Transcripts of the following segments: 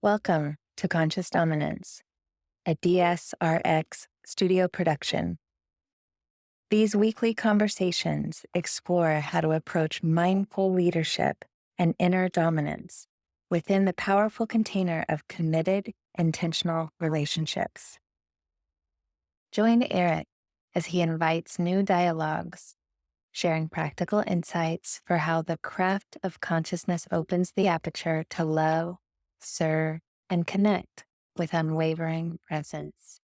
Welcome to Conscious Dominance, a DSRX studio production. These weekly conversations explore how to approach mindful leadership and inner dominance within the powerful container of committed, intentional relationships. Join Eric as he invites new dialogues, sharing practical insights for how the craft of consciousness opens the aperture to love, serve, and connect with unwavering presence.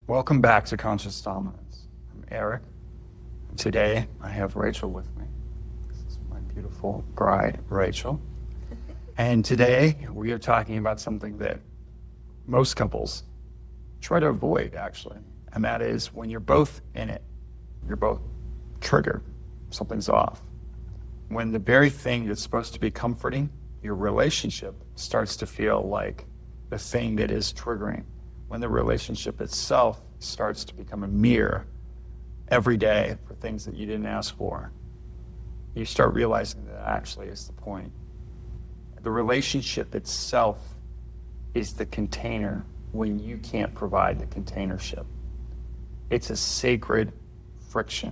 Welcome back to Conscious Dominance. I'm Eric. Today I have Rachael with me. This is my beautiful bride, Rachael. And today we are talking about something that most couples try to avoid, actually. And that is when you're both in it, you're both triggered, something's off. When the very thing that's supposed to be comforting your relationship starts to feel like the thing that is triggering. When the relationship itself starts to become a mirror every day for things that you didn't ask for, you start realizing that actually is the point. The relationship itself is the container when you can't provide the containership. It's a sacred friction.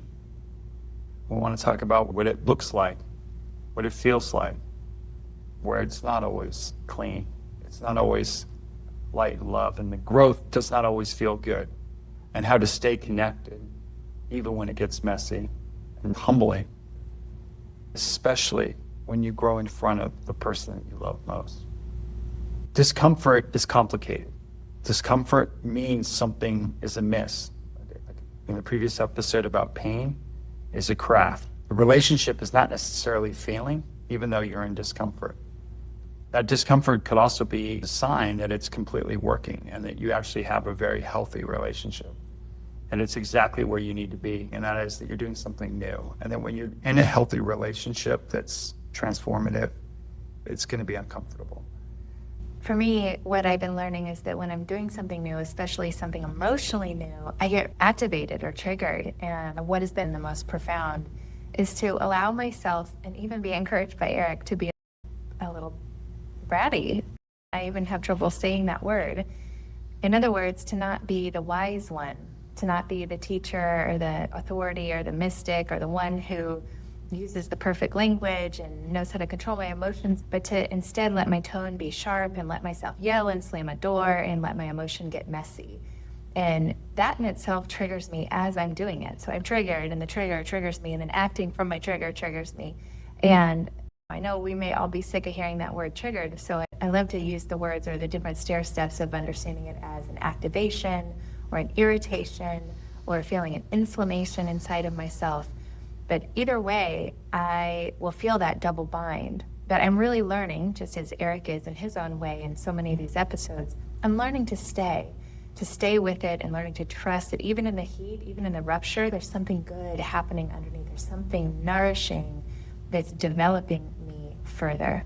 We want to talk about what it looks like, what it feels like, where it's not always clean. It's not always light and love, and the growth does not always feel good, and how to stay connected even when it gets messy and humbling, especially when you grow in front of the person that you love most. Discomfort is complicated. Discomfort means something is amiss. In the previous episode about pain, is a craft. The relationship is not necessarily failing, even though you're in discomfort. That discomfort could also be a sign that it's completely working and that you actually have a very healthy relationship. And it's exactly where you need to be, and that is that you're doing something new. And then when you're in a healthy relationship that's transformative, it's going to be uncomfortable. For me, what I've been learning is that when I'm doing something new, especially something emotionally new, I get activated or triggered. And what has been the most profound is to allow myself, and even be encouraged by Eric, to be a little bratty. I even have trouble saying that word. In other words, to not be the wise one, to not be the teacher or the authority or the mystic or the one who uses the perfect language and knows how to control my emotions, but to instead let my tone be sharp and let myself yell and slam a door and let my emotion get messy. And that in itself triggers me as I'm doing it. So I'm triggered, and the trigger triggers me, and then acting from my trigger triggers me. And I know we may all be sick of hearing that word triggered, so I love to use the words or the different stair steps of understanding it as an activation or an irritation or feeling an inflammation inside of myself. But either way, I will feel that double bind. But I'm really learning, just as Eric is in his own way in so many of these episodes, I'm learning to stay with it and learning to trust that even in the heat, even in the rupture, there's something good happening underneath. There's something nourishing that's developing me further.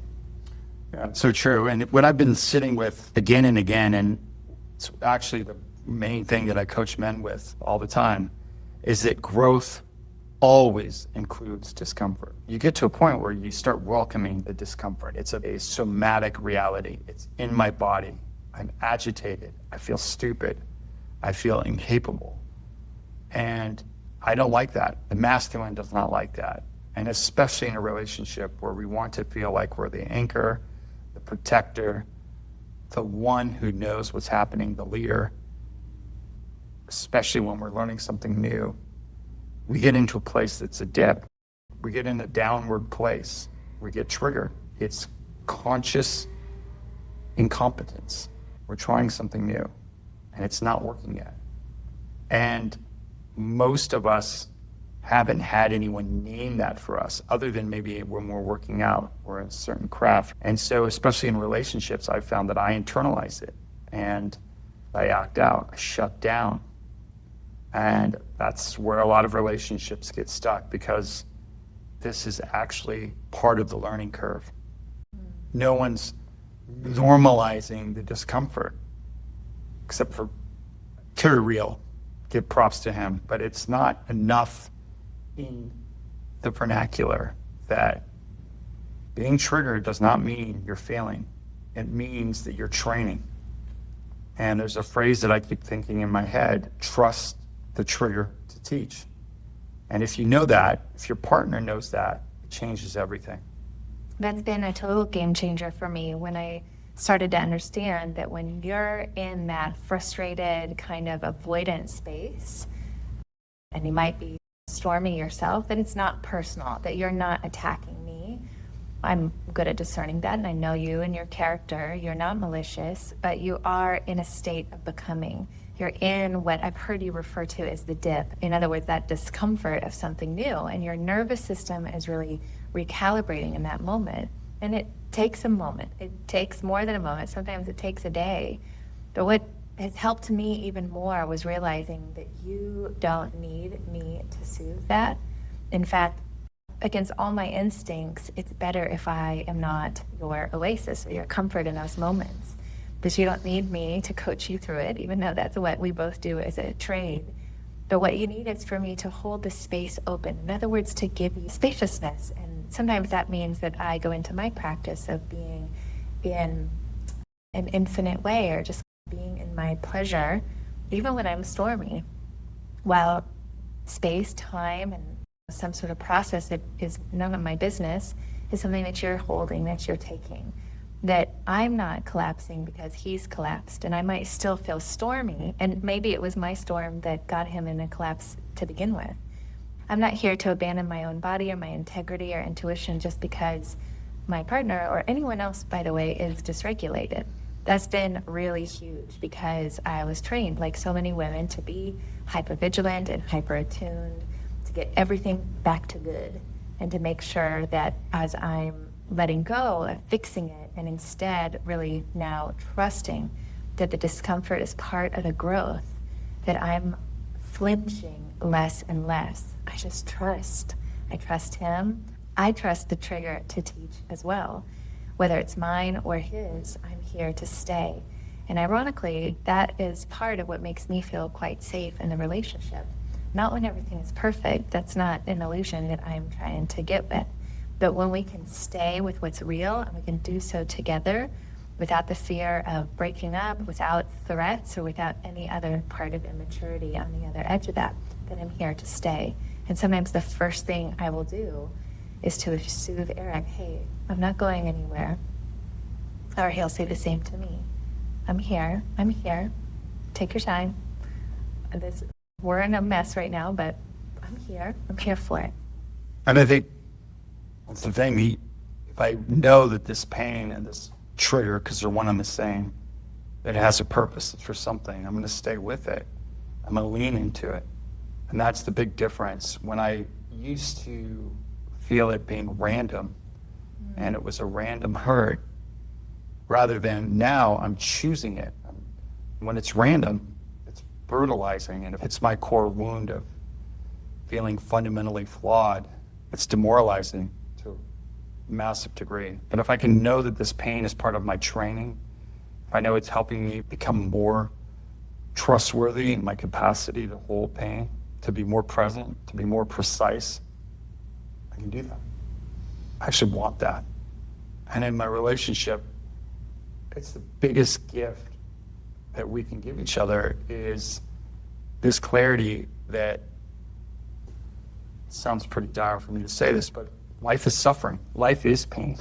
Yeah, it's so true. And what I've been sitting with again and again, and it's actually the main thing that I coach men with all the time, is that growth always includes discomfort. You get to a point where you start welcoming the discomfort. It's a somatic reality. It's in my body. I'm agitated. I feel stupid. I feel incapable. And I don't like that. The masculine does not like that. And especially in a relationship where we want to feel like we're the anchor, the protector, the one who knows what's happening, the leader, especially when we're learning something new. We get into a place that's a dip. We get in a downward place. We get triggered. It's conscious incompetence. We're trying something new, and it's not working yet. And most of us haven't had anyone name that for us, other than maybe when we're working out or in a certain craft. And so, especially in relationships, I've found that I internalize it, and I act out, I shut down. And that's where a lot of relationships get stuck, because this is actually part of the learning curve. No one's normalizing the discomfort, except for Terry Real. Give props to him, but it's not enough in the vernacular that being triggered does not mean you're failing. it means that you're training. And there's a phrase that I keep thinking in my head, trust the trigger to teach. And if you know that, if your partner knows that, it changes everything. That's been a total game changer for me when I started to understand that when you're in that frustrated kind of avoidant space, and you might be storming yourself, that it's not personal, that you're not attacking me. I'm good at discerning that, and I know you and your character. You're not malicious, but you are in a state of becoming. You're in what I've heard you refer to as the dip. In other words, that discomfort of something new, and your nervous system is really recalibrating in that moment. And it takes a moment. It takes more than a moment. Sometimes it takes a day. But what has helped me even more was realizing that you don't need me to soothe that. In fact, against all my instincts, it's better if I am not your oasis or your comfort in those moments. Because you don't need me to coach you through it, even though that's what we both do as a trade. But what you need is for me to hold the space open. In other words, to give you spaciousness. And sometimes that means that I go into my practice of being in an infinite way, or just being in my pleasure, even when I'm stormy. While space, time, and some sort of process that is none of my business is something that you're holding, that you're taking. That I'm not collapsing because he's collapsed, and I might still feel stormy, and maybe it was my storm that got him in a collapse to begin with. I'm not here to abandon my own body or my integrity or intuition just because my partner, or anyone else, by the way, is dysregulated. That's been really huge because I was trained, like so many women, to be hypervigilant and hyper-attuned, to get everything back to good, and to make sure that as I'm letting go of fixing it, and instead really now trusting that the discomfort is part of the growth, that I'm flinching less and less. I just trust. I trust him. I trust the trigger to teach as well. Whether it's mine or his, I'm here to stay. And ironically, that is part of what makes me feel quite safe in the relationship. Not when everything is perfect. That's not an illusion that I'm trying to get with. But when we can stay with what's real, and we can do so together without the fear of breaking up, without threats, or without any other part of immaturity on the other edge of that, then I'm here to stay. And sometimes the first thing I will do is to soothe Eric. Hey, I'm not going anywhere. Or he'll say the same to me. I'm here. Take your time. We're in a mess right now, but I'm here. I'm here for it. And I think that's the thing. If I know that this pain and this trigger, because they're one and the same, that it has a purpose, it's for something, I'm going to stay with it. I'm going to lean into it. And that's the big difference. When I used to feel it being random, and it was a random hurt, rather than now I'm choosing it. When it's random, it's brutalizing, and if it's my core wound of feeling fundamentally flawed, it's demoralizing to a massive degree. But if I can know that this pain is part of my training, if I know it's helping me become more trustworthy in my capacity to hold pain, to be more present, to be more precise, I can do that. I actually want that. And in my relationship, it's the biggest gift that we can give each other is this clarity that sounds pretty dire for me to say this, but life is suffering. Life is pain.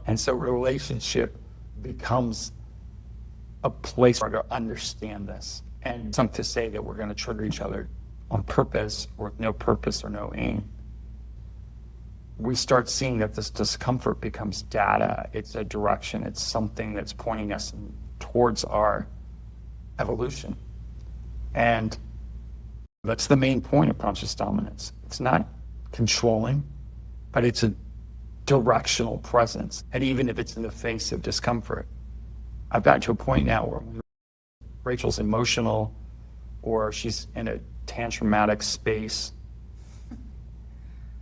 And so relationship becomes a place where I understand this. And some to say that we're going to trigger each other on purpose or with no purpose or no aim. We start seeing that this discomfort becomes data. It's a direction. It's something that's pointing us towards our evolution. And that's the main point of conscious dominance. It's not controlling, but it's a directional presence. And even if it's in the face of discomfort, I've gotten to a point now where when Rachel's emotional or she's in a tantrumatic space,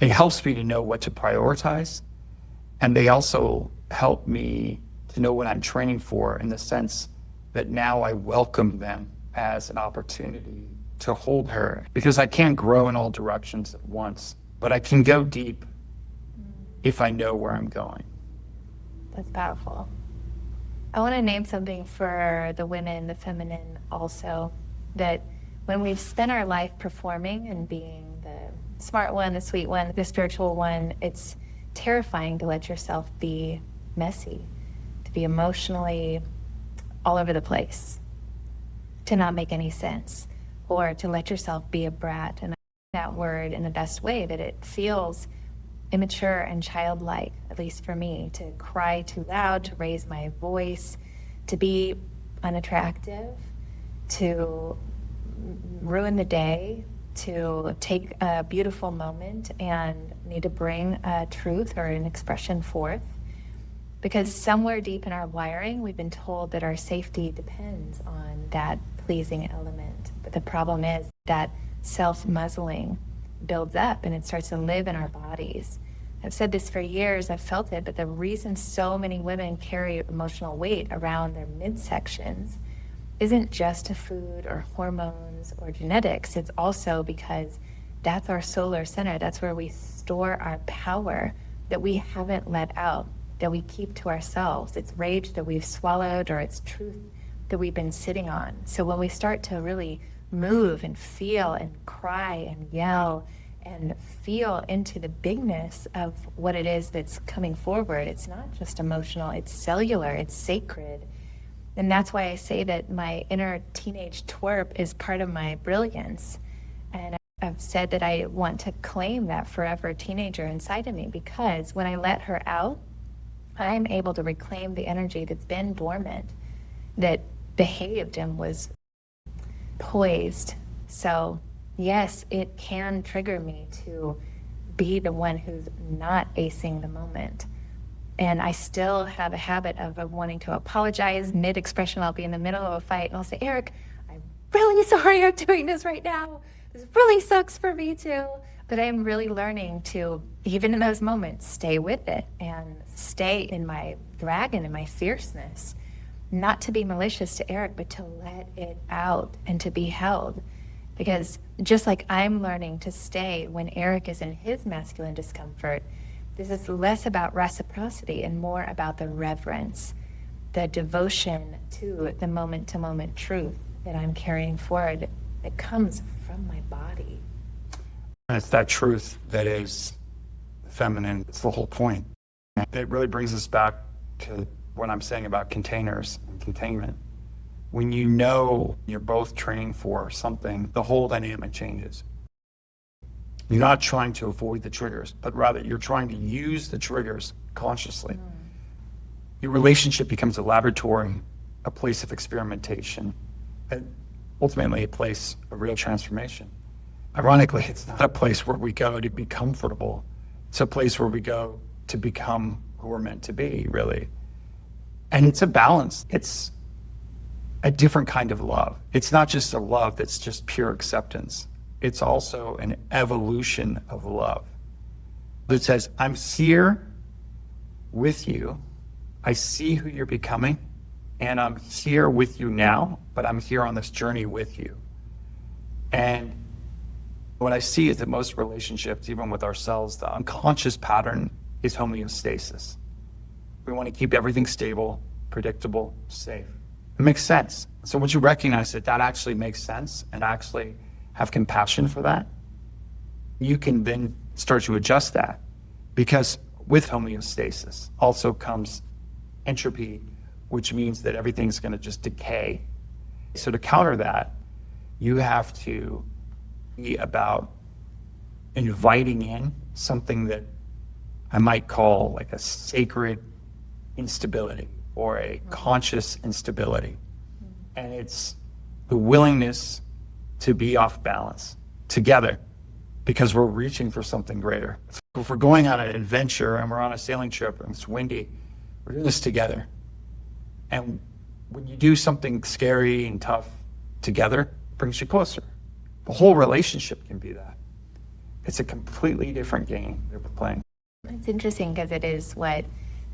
it helps me to know what to prioritize. And they also help me to know what I'm training for, in the sense that now I welcome them as an opportunity to hold her, because I can't grow in all directions at once, but I can go deep if I know where I'm going. That's powerful. I want to name something for the women, the feminine also, that when we've spent our life performing and being the smart one, the sweet one, the spiritual one, it's terrifying to let yourself be messy, to be emotionally all over the place, to not make any sense, or to let yourself be a brat. And I use that word in the best way, that it feels immature and childlike, at least for me, to cry too loud, to raise my voice, to be unattractive, to ruin the day, to take a beautiful moment and need to bring a truth or an expression forth. Because somewhere deep in our wiring, we've been told that our safety depends on that pleasing element. But the problem is that self-muzzling builds up and it starts to live in our bodies. I've said this for years, I've felt it, but the reason so many women carry emotional weight around their midsections isn't just to food or hormones or genetics. It's also because that's our solar center. That's where we store our power that we haven't let out, that we keep to ourselves. It's rage that we've swallowed, or it's truth that we've been sitting on. So when we start to really move and feel and cry and yell and feel into the bigness of what it is that's coming forward, it's not just emotional, it's cellular, it's sacred. And that's why I say that my inner teenage twerp is part of my brilliance. And I've said that I want to claim that forever teenager inside of me, because when I let her out, I'm able to reclaim the energy that's been dormant, that behaved and was poised. So yes, it can trigger me to be the one who's not acing the moment. And I still have a habit of wanting to apologize mid-expression. I'll be in the middle of a fight and I'll say, Eric, I'm really sorry I'm doing this right now. This really sucks for me too. But I'm really learning to, even in those moments, stay with it and stay in my dragon and my fierceness. Not to be malicious to Eric, but to let it out and to be held. Because just like I'm learning to stay when Eric is in his masculine discomfort, this is less about reciprocity and more about the reverence, the devotion to the moment-to-moment truth that I'm carrying forward that comes from my body. And it's that truth that is feminine. It's the whole point. It really brings us back to what I'm saying about containers and containment. When you know you're both training for something, the whole dynamic changes. You're not trying to avoid the triggers, but rather you're trying to use the triggers consciously. Your relationship becomes a laboratory, a place of experimentation, and ultimately a place of real transformation. Ironically, it's not a place where we go to be comfortable. It's a place where we go to become who we're meant to be, really. And it's a balance. It's a different kind of love. It's not just a love that's just pure acceptance. It's also an evolution of love that says, I'm here with you. I see who you're becoming, and I'm here with you now, but I'm here on this journey with you. And what I see is that most relationships, even with ourselves, the unconscious pattern is homeostasis. We want to keep everything stable, predictable, safe. It makes sense. So once you recognize that that actually makes sense and actually have compassion for that, you can then start to adjust that, because with homeostasis also comes entropy, which means that everything's going to just decay. So to counter that, you have to be about inviting in something that I might call like a sacred instability or a conscious instability. And it's the willingness to be off balance together, because we're reaching for something greater. If we're going on an adventure and we're on a sailing trip and it's windy, we're doing this together. And when you do something scary and tough together, it brings you closer. The whole relationship can be that. It's a completely different game that we're playing. It's interesting because it is what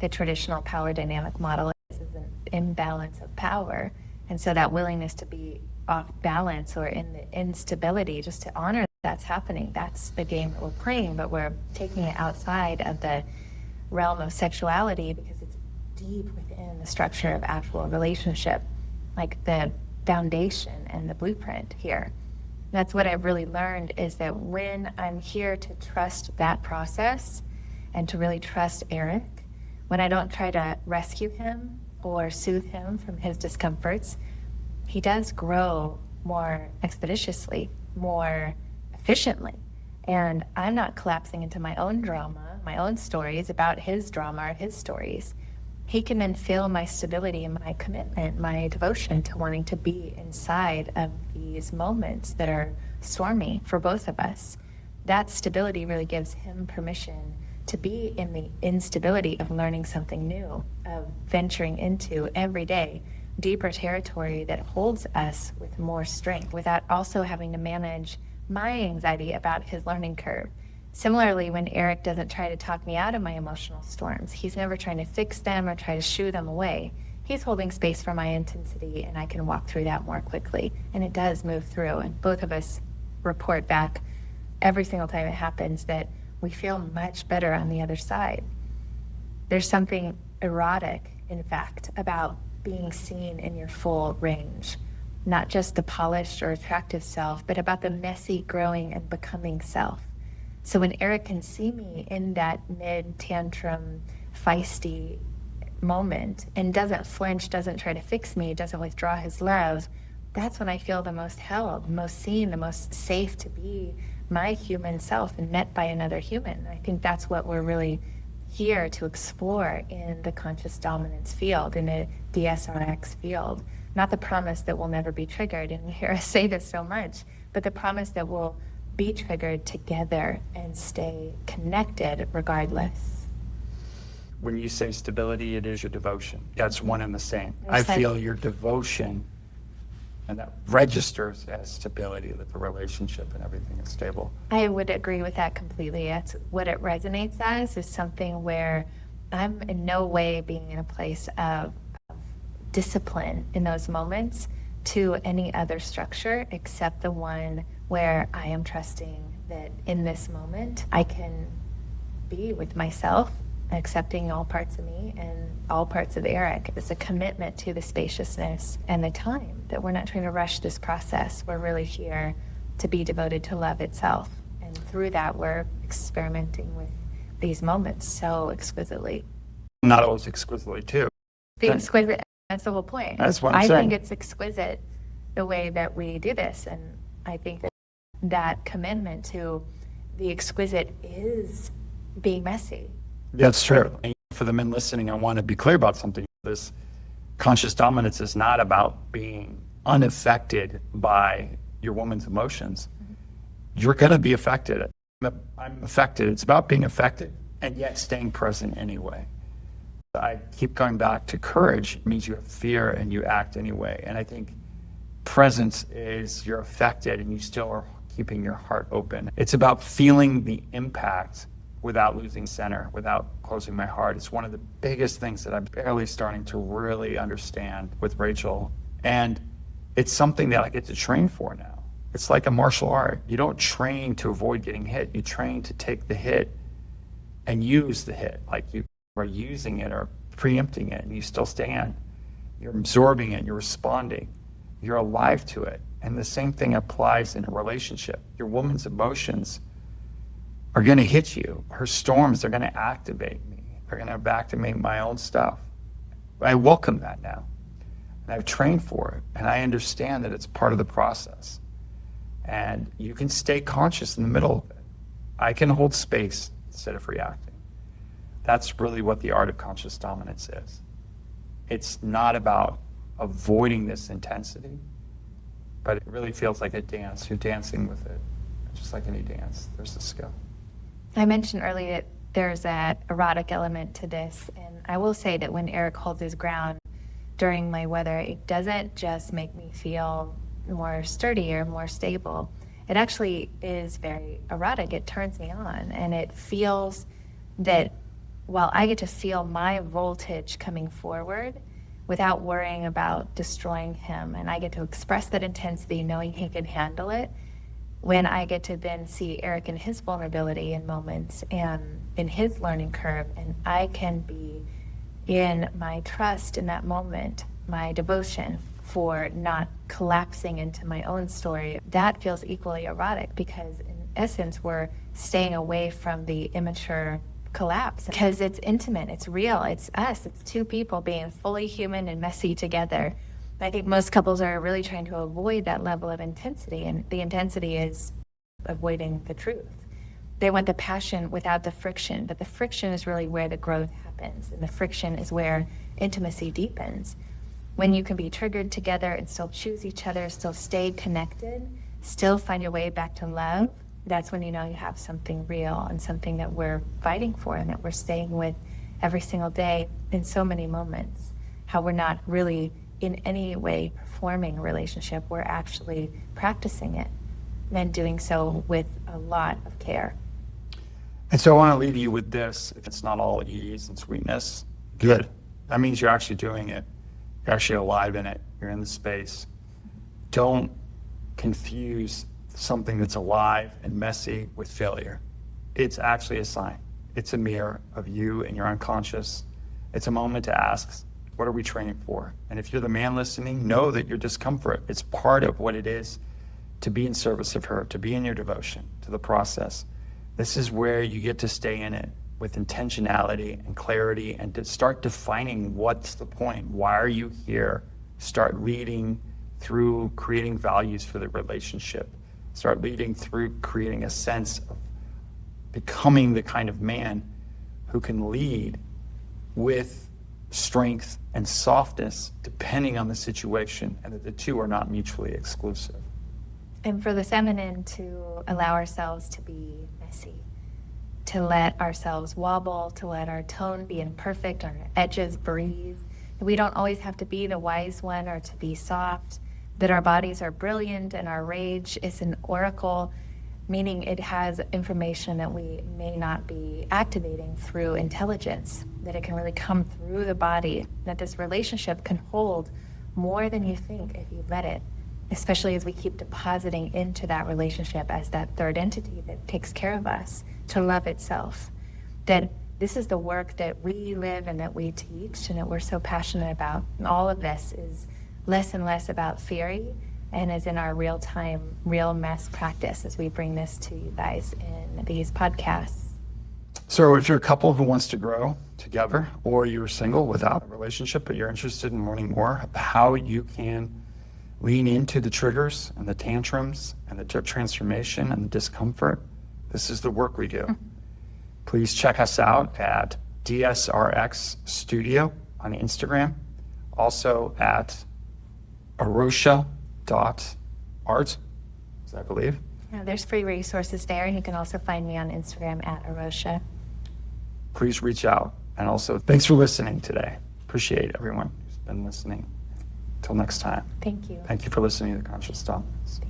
the traditional power dynamic model is an imbalance of power. And so that willingness to be off balance or in the instability, just to honor that's happening, that's the game that we're playing, but we're taking it outside of the realm of sexuality because it's deep within the structure of actual relationship, like the foundation and the blueprint here. That's what I've really learned, is that when I'm here to trust that process and to really trust Eric, when I don't try to rescue him or soothe him from his discomforts, he does grow more expeditiously, more efficiently. And I'm not collapsing into my own drama, my own stories about his drama or his stories. He can then feel my stability and my commitment, my devotion to wanting to be inside of these moments that are stormy for both of us. That stability really gives him permission to be in the instability of learning something new, of venturing into every day deeper territory that holds us with more strength without also having to manage my anxiety about his learning curve. Similarly, when Eric doesn't try to talk me out of my emotional storms, he's never trying to fix them or try to shoo them away. He's holding space for my intensity, and I can walk through that more quickly. And it does move through, and both of us report back every single time it happens that we feel much better on the other side. There's something erotic, in fact, about being seen in your full range, not just the polished or attractive self, but about the messy, growing, and becoming self. So when Eric can see me in that mid-tantrum, feisty moment and doesn't flinch, doesn't try to fix me, doesn't withdraw his love, that's when I feel the most held, most seen, the most safe to be my human self and met by another human. I think that's what we're really here to explore in the conscious dominance field, in the DSRX field. Not the promise that we'll never be triggered, and you hear us say this so much, but the promise that we'll be triggered together and stay connected regardless. When you say stability, it is your devotion. That's one and the same. There's I feel your devotion, and that registers as stability, that the relationship and everything is stable. I would agree with that completely. That's what it resonates as, is something where I'm in no way being in a place of discipline in those moments to any other structure except the one where I am trusting that in this moment I can be with myself, accepting all parts of me and all parts of Eric. It's a commitment to the spaciousness and the time, that we're not trying to rush this process. We're really here to be devoted to love itself. And through that, we're experimenting with these moments so exquisitely. Not always exquisitely, too. The exquisite, that's the whole point. That's what I'm I saying. think it's exquisite the way that we do this. And I think that commitment to the exquisite is being messy. That's true. And for the men listening, I want to be clear about something. This conscious dominance is not about being unaffected by your woman's emotions. You're going to be affected. I'm affected. It's about being affected and yet staying present anyway. I keep going back to courage. It means you have fear and you act anyway. And I think presence is you're affected and you still are keeping your heart open. It's about feeling the impact without losing center, without closing my heart. It's one of the biggest things that I'm barely starting to really understand with Rachael. And it's something that I get to train for now. It's like a martial art. You don't train to avoid getting hit. You train to take the hit and use the hit. Like you are using it or preempting it and you still stand. You're absorbing it, you're responding. You're alive to it. And the same thing applies in a relationship. Your woman's emotions are going to hit you. Her storms are going to activate me. They're going to activate my own stuff. I welcome that now. And I've trained for it. And I understand that it's part of the process. And you can stay conscious in the middle of it. I can hold space instead of reacting. That's really what the art of conscious dominance is. It's not about avoiding this intensity, but it really feels like a dance. You're dancing with it. Just like any dance, there's a skill. I mentioned earlier that there's that erotic element to this, and I will say that when Eric holds his ground during my weather, it doesn't just make me feel more sturdy or more stable. It actually is very erotic. It turns me on, and it feels that while I get to feel my voltage coming forward without worrying about destroying him, and I get to express that intensity knowing he can handle it, when I get to then see Eric in his vulnerability in moments and in his learning curve, and I can be in my trust in that moment, my devotion for not collapsing into my own story, that feels equally erotic, because in essence, we're staying away from the immature collapse because it's intimate, it's real, it's us, it's two people being fully human and messy together. I think most couples are really trying to avoid that level of intensity, and the intensity is avoiding the truth. They want the passion without the friction, but the friction is really where the growth happens, and the friction is where intimacy deepens. When you can be triggered together and still choose each other, still stay connected, still find your way back to love, that's when you know you have something real and something that we're fighting for and that we're staying with every single day in so many moments. How we're not really in any way performing a relationship, we're actually practicing it and doing so with a lot of care. And so I want to leave you with this. If it's not all ease and sweetness, good. That means you're actually doing it. You're actually alive in it. You're in the space. Don't confuse something that's alive and messy with failure. It's actually a sign. It's a mirror of you and your unconscious. It's a moment to ask, what are we training for? And if you're the man listening, know that your discomfort, it's part of what it is to be in service of her, to be in your devotion to the process. This is where you get to stay in it with intentionality and clarity, and to start defining what's the point. Why are you here? Start leading through creating values for the relationship. Start leading through creating a sense of becoming the kind of man who can lead with strength and softness depending on the situation, and that the two are not mutually exclusive. And for the feminine to allow ourselves to be messy, to let ourselves wobble, to let our tone be imperfect, our edges breathe. We don't always have to be the wise one or to be soft, that our bodies are brilliant and our rage is an oracle, meaning it has information that we may not be activating through intelligence, that it can really come through the body, that this relationship can hold more than you think if you let it, especially as we keep depositing into that relationship as that third entity that takes care of us, to love itself. That this is the work that we live and that we teach and that we're so passionate about. And all of this is less and less about theory and is in our real-time, real mess practice as we bring this to you guys in these podcasts. So if you're a couple who wants to grow together, or you're single without a relationship, but you're interested in learning more about how you can lean into the triggers and the tantrums and the transformation and the discomfort, this is the work we do. Please check us out at DSRX Studio on Instagram, also at arosha.art, I believe. Yeah, there's free resources there, and you can also find me on Instagram at Arosha. Please reach out. And also, thanks for listening today. Appreciate everyone who's been listening. Until next time. Thank you. Thank you for listening to The Conscious Dominance.